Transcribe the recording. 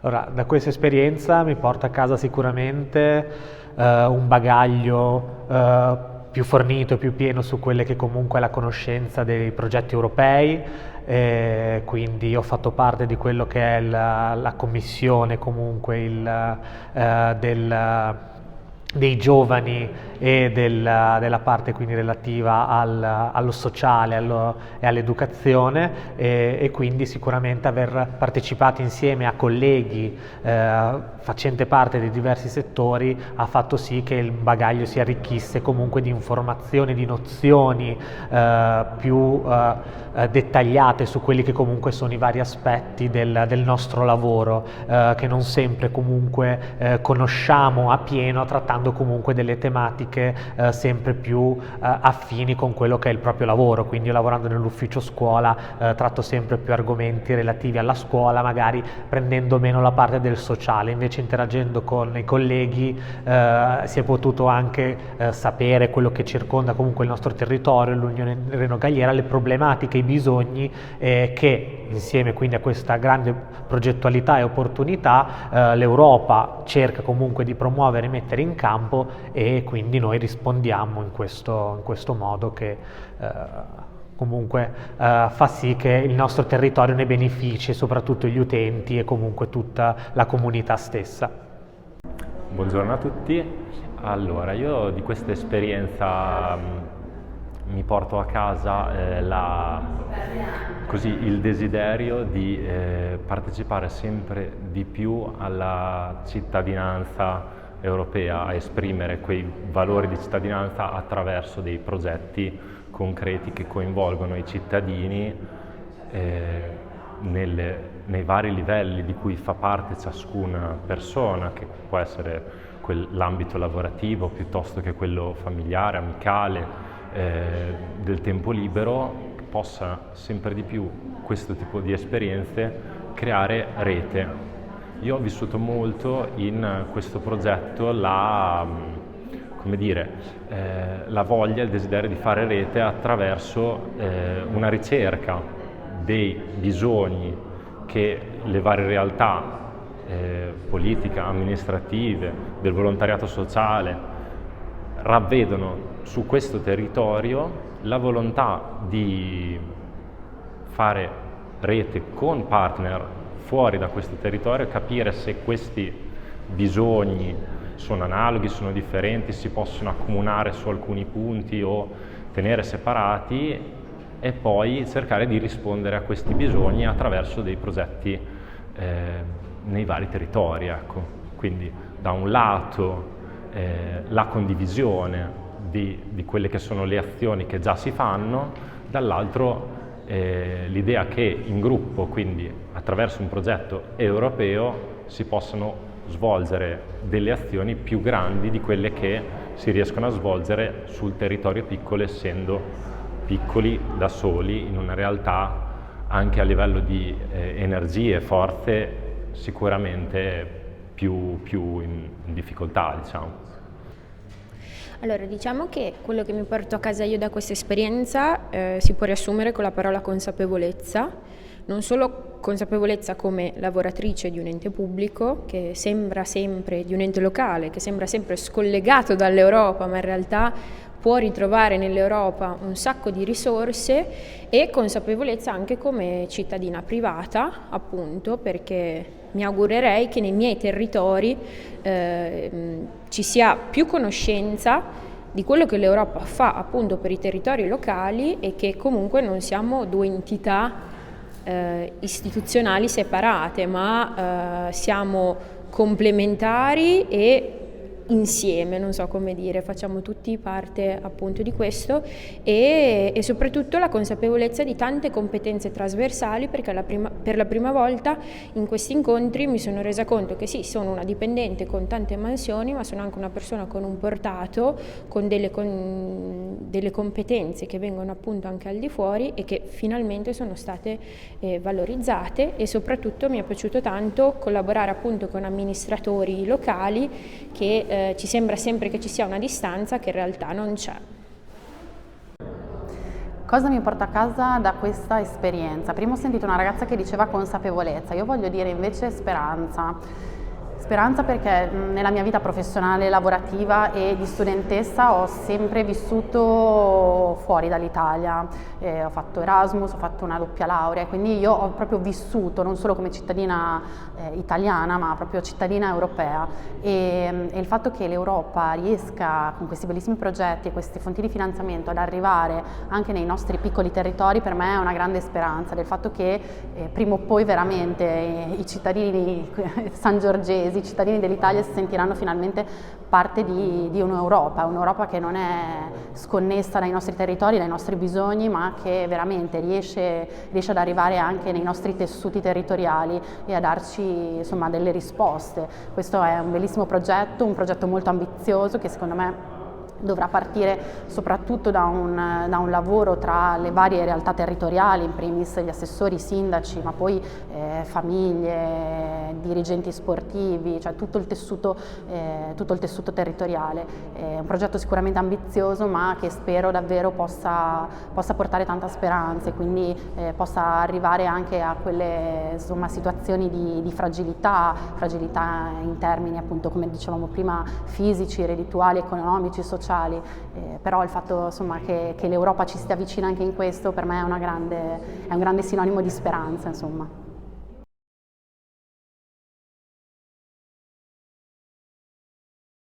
Allora, da questa esperienza mi porto a casa sicuramente un bagaglio più fornito, più pieno su quelle che comunque è la conoscenza dei progetti europei, quindi ho fatto parte di quello che è la commissione comunque dei giovani e della parte quindi relativa allo sociale e all'educazione e quindi sicuramente aver partecipato insieme a colleghi facente parte di diversi settori ha fatto sì che il bagaglio si arricchisse comunque di informazioni, di nozioni più dettagliate su quelli che comunque sono i vari aspetti del nostro lavoro che non sempre comunque conosciamo a pieno, trattando comunque delle tematiche sempre più affini con quello che è il proprio lavoro. Quindi io, lavorando nell'ufficio scuola, tratto sempre più argomenti relativi alla scuola, magari prendendo meno la parte del sociale, invece interagendo con i colleghi si è potuto anche sapere quello che circonda comunque il nostro territorio, l'Unione Reno Galliera, le problematiche, i bisogni che insieme quindi a questa grande progettualità e opportunità l'Europa cerca comunque di promuovere e mettere in campo, e quindi noi rispondiamo in questo modo che comunque fa sì che il nostro territorio ne benefici, soprattutto gli utenti e comunque tutta la comunità stessa. Buongiorno a tutti. Allora, io di questa esperienza mi porto a casa il desiderio di partecipare sempre di più alla cittadinanza europea, a esprimere quei valori di cittadinanza attraverso dei progetti concreti che coinvolgono i cittadini nei vari livelli di cui fa parte ciascuna persona, che può essere l'ambito lavorativo piuttosto che quello familiare, amicale, del tempo libero, che possa sempre di più questo tipo di esperienze creare rete. Io ho vissuto molto in questo progetto la voglia, il desiderio di fare rete attraverso una ricerca dei bisogni che le varie realtà politiche, amministrative, del volontariato sociale ravvedono su questo territorio, la volontà di fare rete con partner fuori da questo territorio, capire se questi bisogni sono analoghi, sono differenti, si possono accomunare su alcuni punti o tenere separati, e poi cercare di rispondere a questi bisogni attraverso dei progetti nei vari territori. Ecco. Quindi da un lato la condivisione di quelle che sono le azioni che già si fanno, dall'altro l'idea che in gruppo, quindi attraverso un progetto europeo, si possano svolgere delle azioni più grandi di quelle che si riescono a svolgere sul territorio piccolo, essendo piccoli da soli in una realtà anche a livello di energie, forze sicuramente più in difficoltà, diciamo. Allora, diciamo che quello che mi porto a casa io da questa esperienza si può riassumere con la parola consapevolezza, non solo consapevolezza come lavoratrice di un ente pubblico, che sembra sempre, di un ente locale, che sembra sempre scollegato dall'Europa, ma in realtà può ritrovare nell'Europa un sacco di risorse, e consapevolezza anche come cittadina privata, appunto, perché mi augurerei che nei miei territori ci sia più conoscenza di quello che l'Europa fa appunto per i territori locali, e che comunque non siamo due entità istituzionali separate, ma siamo complementari e insieme, non so come dire, facciamo tutti parte appunto di questo, e soprattutto la consapevolezza di tante competenze trasversali, perché per la prima volta in questi incontri mi sono resa conto che sì, sono una dipendente con tante mansioni, ma sono anche una persona con un portato, con delle competenze che vengono appunto anche al di fuori e che finalmente sono state valorizzate. E soprattutto mi è piaciuto tanto collaborare appunto con amministratori locali, che ci sembra sempre che ci sia una distanza che in realtà non c'è. Cosa mi porto a casa da questa esperienza? Prima ho sentito una ragazza che diceva consapevolezza, io voglio dire invece speranza. Speranza perché nella mia vita professionale, lavorativa e di studentessa ho sempre vissuto fuori dall'Italia, ho fatto Erasmus, ho fatto una doppia laurea, quindi io ho proprio vissuto non solo come cittadina italiana ma proprio cittadina europea e il fatto che l'Europa riesca con questi bellissimi progetti e queste fonti di finanziamento ad arrivare anche nei nostri piccoli territori per me è una grande speranza del fatto che prima o poi veramente i cittadini sangiorgesi, i cittadini dell'Italia si sentiranno finalmente parte di un'Europa che non è sconnessa dai nostri territori, dai nostri bisogni, ma che veramente riesce ad arrivare anche nei nostri tessuti territoriali e a darci insomma delle risposte. Questo è un bellissimo progetto, un progetto molto ambizioso che secondo me dovrà partire soprattutto da un lavoro tra le varie realtà territoriali, in primis gli assessori, i sindaci, ma poi famiglie, dirigenti sportivi, cioè tutto il tessuto territoriale. È un progetto sicuramente ambizioso ma che spero davvero possa portare tanta speranza e quindi possa arrivare anche a quelle insomma, situazioni di fragilità in termini appunto come dicevamo prima fisici, reddituali, economici, sociali. Però il fatto insomma, che l'Europa ci stia vicina anche in questo per me è un grande sinonimo di speranza insomma.